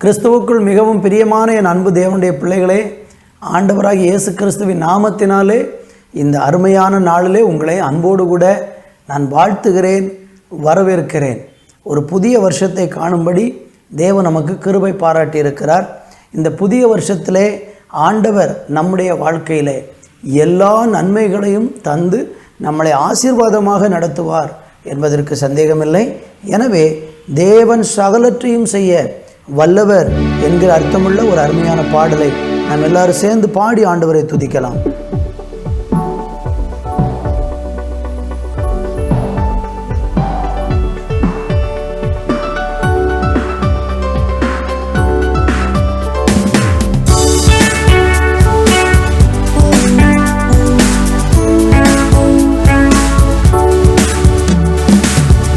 கிறிஸ்துவுக்குள் மிகவும் பிரியமான என் அன்பு தேவனுடைய பிள்ளைகளே, ஆண்டவராகிய இயேசு கிறிஸ்துவின் நாமத்தினாலே இந்த அருமையான நாளிலே உங்களை அன்போடு கூட நான் வாழ்த்துகிறேன், வரவேற்கிறேன். ஒரு புதிய வருஷத்தை காணும்படி தேவன் நமக்கு கிருபை பாராட்டியிருக்கிறார். இந்த புதிய வருஷத்திலே ஆண்டவர் நம்முடைய வாழ்க்கையிலே எல்லா நன்மைகளையும் தந்து நம்மளை ஆசீர்வாதமாக நடத்துவார் என்பதற்கு சந்தேகமில்லை. எனவே தேவன் சகலற்றையும் செய்ய வல்லவர் என்கிற அர்த்தமுள்ள ஒரு அருமையான பாடலை நாம் எல்லாரும் சேர்ந்து பாடி ஆண்டவரை துதிக்கலாம்.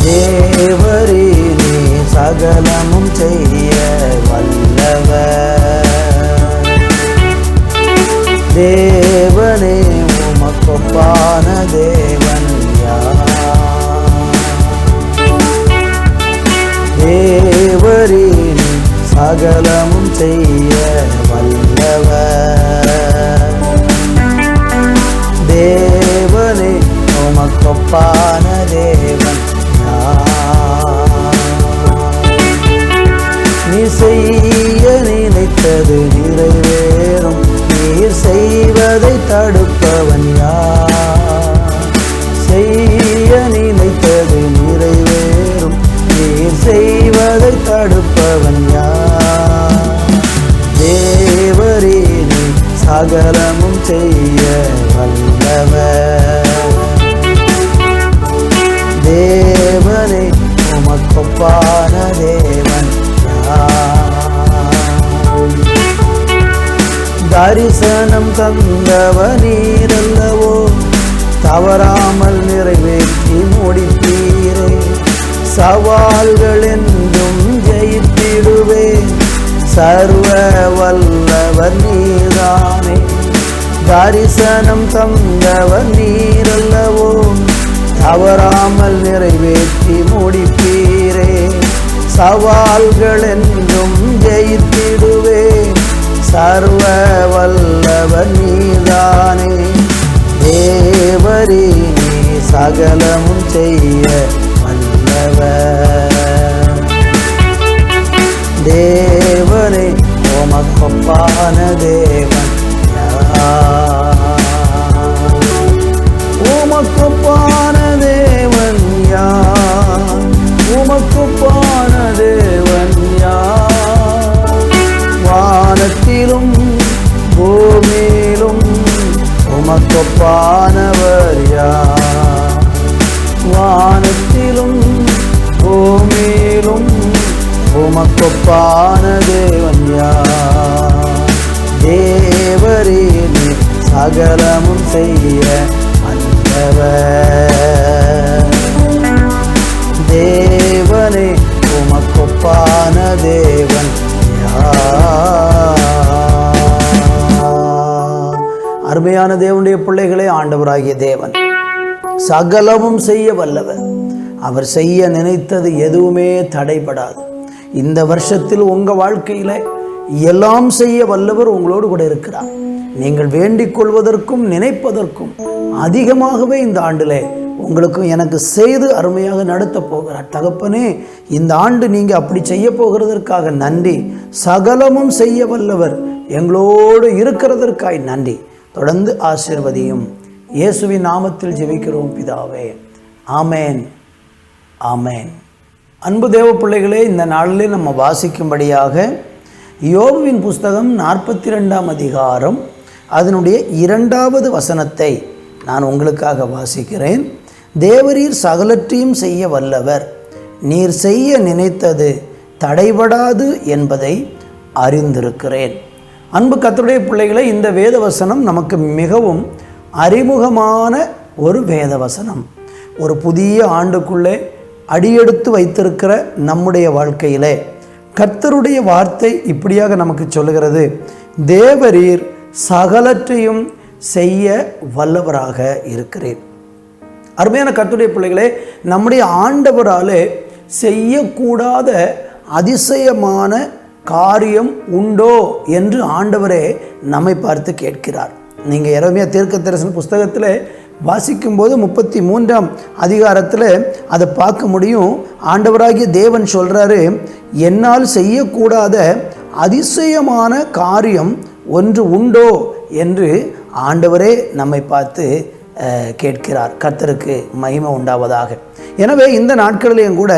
தேவரே நீ சகலமும் செய்ய வல்லவர், தேவனே உமக்கொப்பான தேவன் யார்? தேவரே நீ சகலமும் செய்ய வல்லவர், தேவனே உமக்கொப்பான தேவன் நீ செய்ய நினைத்தது நிறைவேறும், நீர் செய்வதை தடுப்பவன் யார்? செய்ய நினைத்தது நிறைவேறும், நீர் செய்வதை தடுப்பவன் யார்? தேவரே நீ சகலமும் செய்ய வல்லவர், தேவனே உமக்கொப்பான தேவன் தரிசனம் தந்தவனீரல்லவோ, தவறாமல் நிறைவேற்றி முடித்தீரே. சவால்கள் என்றும் ஜெயித்திடுவேன், சர்வ வல்லவர் நீதானே. தரிசனம் தந்தவர் நீரல்லவோ, தவறாமல் நிறைவேற்றி முடிப்பீரே. சவால்கள் என்றும் ஜெயித்திடுவேன், சர்வ வல்லவர் நீதானே. தேவரே நீ சகலமும் செய்ய வல்லவர், தேவனே உமக்கொப்பான தேவன் யார்? உமக்கொப்பான தேவன் யார்? உமக்கொப்பான தேவன் யார்? வானத்திலும் பூமியிலும் உமக்கொப்பானவர் யார்? வானத்திலும் பூமியிலும் உமக்கொப்பான தேவன் யார்? தேவரே நீ சகலமும் செய்ய வல்லவர், தேவனே உமக்கொப்பான தேவன் யார்? அருமையான தேவனுடைய பிள்ளைகளே, ஆண்டவராகிய தேவன் சகலமும் செய்ய வல்லவர். அவர் செய்ய நினைத்தது எதுவுமே தடைபடாது. இந்த வருஷத்தில் உங்கள் வாழ்க்கையில் எல்லாம் செய்ய வல்லவர் உங்களோடு கூட இருக்கிறார். நீங்கள் வேண்டிக் கொள்வதற்கும் நினைப்பதற்கும் அதிகமாகவே இந்த ஆண்டிலே உங்களுக்கும் எனக்கு செய்து அருமையாக நடத்த போகிறார். தகப்பனே, இந்த ஆண்டு நீங்கள் அப்படி செய்ய போகிறதற்காக நன்றி. சகலமும் செய்ய வல்லவர் எங்களோடு இருக்கிறதற்காய் நன்றி. தொடர்ந்து ஆசீர்வதியும். இயேசுவின் நாமத்தில் ஜெபிக்கிறோம் பிதாவே, ஆமேன், ஆமேன். அன்பு தேவ பிள்ளைகளே, இந்த நாளிலே நம்ம வாசிக்கும்படியாக யோபுவின் புஸ்தகம் 42ஆம் அதிகாரம் அதனுடைய 2வது வசனத்தை நான் உங்களுக்காக வாசிக்கிறேன். தேவரீர் சகலற்றையும் செய்ய வல்லவர், நீர் செய்ய நினைத்தது தடைபடாது என்பதை அறிந்திருக்கிறேன். அன்பு கர்த்தருடைய பிள்ளைகளை, இந்த வேதவசனம் நமக்கு மிகவும் அறிமுகமான ஒரு வேதவசனம். ஒரு புதிய ஆண்டுக்குள்ளே அடியெடுத்து வைத்திருக்கிற நம்முடைய வாழ்க்கையிலே கர்த்தருடைய வார்த்தை இப்படியாக நமக்கு சொல்லுகிறது, தேவரீர் சகலற்றையும் செய்ய வல்லவராக இருக்கிறேன். அருமையான கர்த்தருடைய பிள்ளைகளே, நம்முடைய ஆண்டவராலே செய்யக்கூடாத அதிசயமான காரியம் உண்டோ என்று ஆண்டவரே நம்மை பார்த்து கேட்கிறார். நீங்கள் எரேமியா தீர்க்கதரிசன புஸ்தகத்தில் வாசிக்கும்போது 33ஆம் அதிகாரத்தில் அதை பார்க்க முடியும். ஆண்டவராகிய தேவன் சொல்கிறாரு, என்னால் செய்யக்கூடாத அதிசயமான காரியம் ஒன்று உண்டோ என்று ஆண்டவரே நம்மை பார்த்து கேட்கிறார். கர்த்தருக்கு மகிமை உண்டாவதாக. எனவே இந்த நாட்களிலேயும் கூட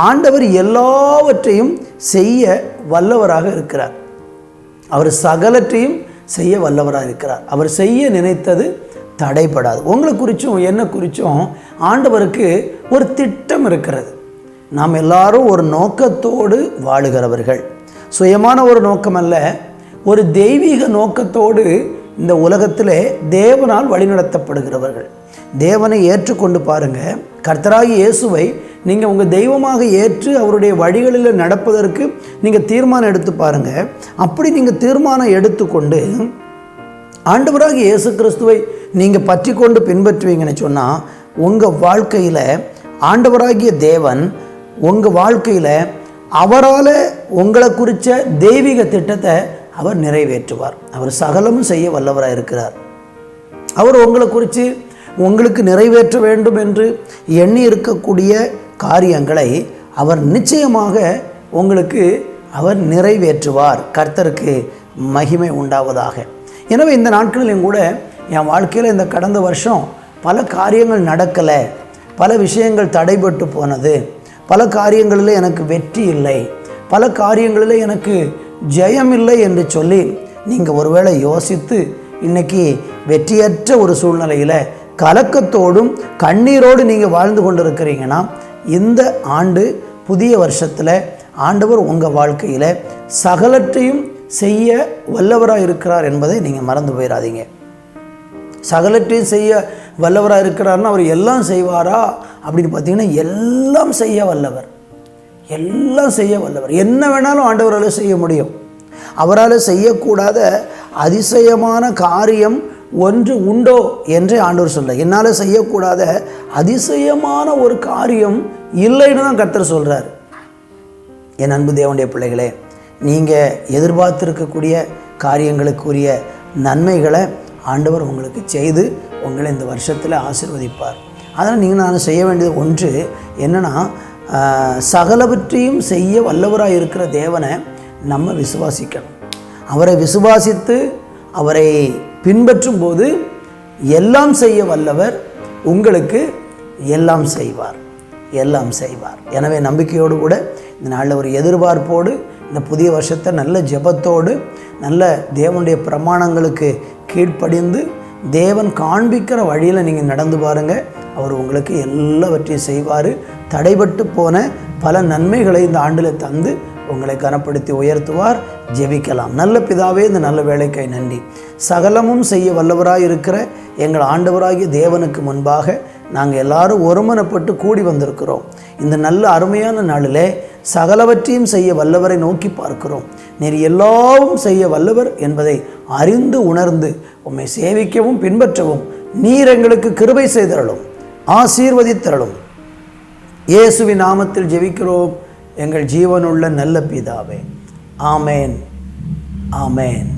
ஆண்டவர் எல்லாவற்றையும் செய்ய வல்லவராக இருக்கிறார். அவர் சகலத்தையும் செய்ய வல்லவராக இருக்கிறார். அவர் செய்ய நினைத்தது தடைபடாது. உங்களை குறித்தும் என்ன குறித்தும் ஆண்டவருக்கு ஒரு திட்டம் இருக்கிறது. நாம் எல்லாரும் ஒரு நோக்கத்தோடு வாழுகிறவர்கள். சுயமான ஒரு நோக்கம் அல்ல, ஒரு தெய்வீக நோக்கத்தோடு இந்த உலகத்திலே தேவனால் வழிநடத்தப்படுகிறவர்கள். தேவனை ஏற்றுக்கொண்டு பாருங்கள். கர்த்தராகிய இயேசுவை நீங்கள் உங்கள் தெய்வமாக ஏற்று அவருடைய வழிகளில் நடப்பதற்கு நீங்கள் தீர்மானம் எடுத்து பாருங்கள். அப்படி நீங்கள் தீர்மானம் எடுத்துக்கொண்டு ஆண்டவராகிய இயேசு கிறிஸ்துவை நீங்கள் பற்றி கொண்டு பின்பற்றுவீங்கன்னு சொன்னால் உங்கள் வாழ்க்கையில் ஆண்டவராகிய தேவன் உங்கள் வாழ்க்கையில் அவரால் உங்களை குறித்த தெய்வீக திட்டத்தை அவர் நிறைவேற்றுவார். அவர் சகலமும் செய்ய வல்லவராக இருக்கிறார். அவர் உங்களை குறித்து உங்களுக்கு நிறைவேற்ற வேண்டும் என்று எண்ணி இருக்கக்கூடிய காரியங்களை அவர் நிச்சயமாக உங்களுக்கு அவர் நிறைவேற்றுவார். கர்த்தருக்கு மகிமை உண்டாவதாக. எனவே இந்த நாட்களிலும் கூட என் வாழ்க்கையில் இந்த கடந்த வருஷம் பல காரியங்கள் நடக்கலை, பல விஷயங்கள் தடைபட்டு போனது, பல காரியங்களில் எனக்கு வெற்றி இல்லை, பல காரியங்களில் எனக்கு ஜெயம் இல்லை என்று சொல்லி நீங்கள் ஒருவேளை யோசித்து இன்றைக்கி வெற்றியற்ற ஒரு சூழ்நிலையில் கலக்கத்தோடும் கண்ணீரோடு நீங்கள் வாழ்ந்து கொண்டு இருக்கிறீங்கன்னா, இந்த ஆண்டு புதிய வருஷத்தில் ஆண்டவர் உங்கள் வாழ்க்கையில் சகலத்தையும் செய்ய வல்லவராக இருக்கிறார் என்பதை நீங்கள் மறந்து போயிடாதீங்க. சகலத்தையும் செய்ய வல்லவராக இருக்கிறார்னா அவர் எல்லாம் செய்வாரா அப்படின்னு பார்த்தீங்கன்னா, எல்லாம் செய்ய வல்லவர், எல்லாம் செய்ய வல்லவர். என்ன வேணாலும் ஆண்டவரால் செய்ய முடியும். அவரால் செய்யக்கூடாத அதிசயமான காரியம் ஒன்று உண்டோ என்றே ஆண்டவர் சொல்கிறார். என்னால் செய்யக்கூடாத அதிசயமான ஒரு காரியம் இல்லைன்னு தான் கர்த்தர் சொல்கிறார். என் அன்பு தேவனுடைய பிள்ளைகளே, நீங்கள் எதிர்பார்த்திருக்கக்கூடிய காரியங்களுக்குரிய நன்மைகளை ஆண்டவர் உங்களுக்கு செய்து உங்களை இந்த வருஷத்தில் ஆசீர்வதிப்பார். அதனால் நீங்கள் நான் செய்ய வேண்டியது ஒன்று என்னென்னா, சகலவற்றையும் செய்ய வல்லவராக இருக்கிற தேவனை நம்ம விசுவாசிக்கணும். அவரை விசுவாசித்து அவரை பின்பற்றும் போது எல்லாம் செய்ய வல்லவர் உங்களுக்கு எல்லாம் செய்வார், எல்லாம் செய்வார். எனவே நம்பிக்கையோடு கூட இந்த நாளில் ஒரு எதிர்பார்ப்போடு இந்த புதிய வருஷத்தை நல்ல ஜெபத்தோடு நல்ல தேவனுடைய பிரமாணங்களுக்கு கீழ்ப்படிந்து தேவன் காண்பிக்கிற வழியில் நீங்கள் நடந்து பாருங்கள். அவர் உங்களுக்கு எல்லாவற்றையும் செய்வார். தடைபட்டு போன பல நன்மைகளை இந்த ஆண்டில் தந்து உங்களை கனப்படுத்தி உயர்த்துவார். ஜெபிக்கலாம். நல்ல பிதாவே, இந்த நல்ல வேலைக்காய் நன்றி. சகலமும் செய்ய வல்லவராக இருக்கிற எங்கள் ஆண்டவராகிய தேவனுக்கு முன்பாக நாங்கள் எல்லாரும் ஒருமனப்பட்டு கூடி வந்திருக்கிறோம். இந்த நல்ல அருமையான நாளிலே சகலவற்றையும் செய்ய வல்லவரை நோக்கி பார்க்கிறோம். நீர் எல்லாவும் செய்ய வல்லவர் என்பதை அறிந்து உணர்ந்து உம்மை சேவிக்கவும் பின்பற்றவும் நீர் எங்களுக்கு கிருபை செய்தருளும், ஆசீர்வதித்தருளும். இயேசுவின் நாமத்தில் ஜெபிக்கிறோம் எங்கள் ஜீவனுள்ள நல்ல பிதாவே. ஆமேன், ஆமேன்.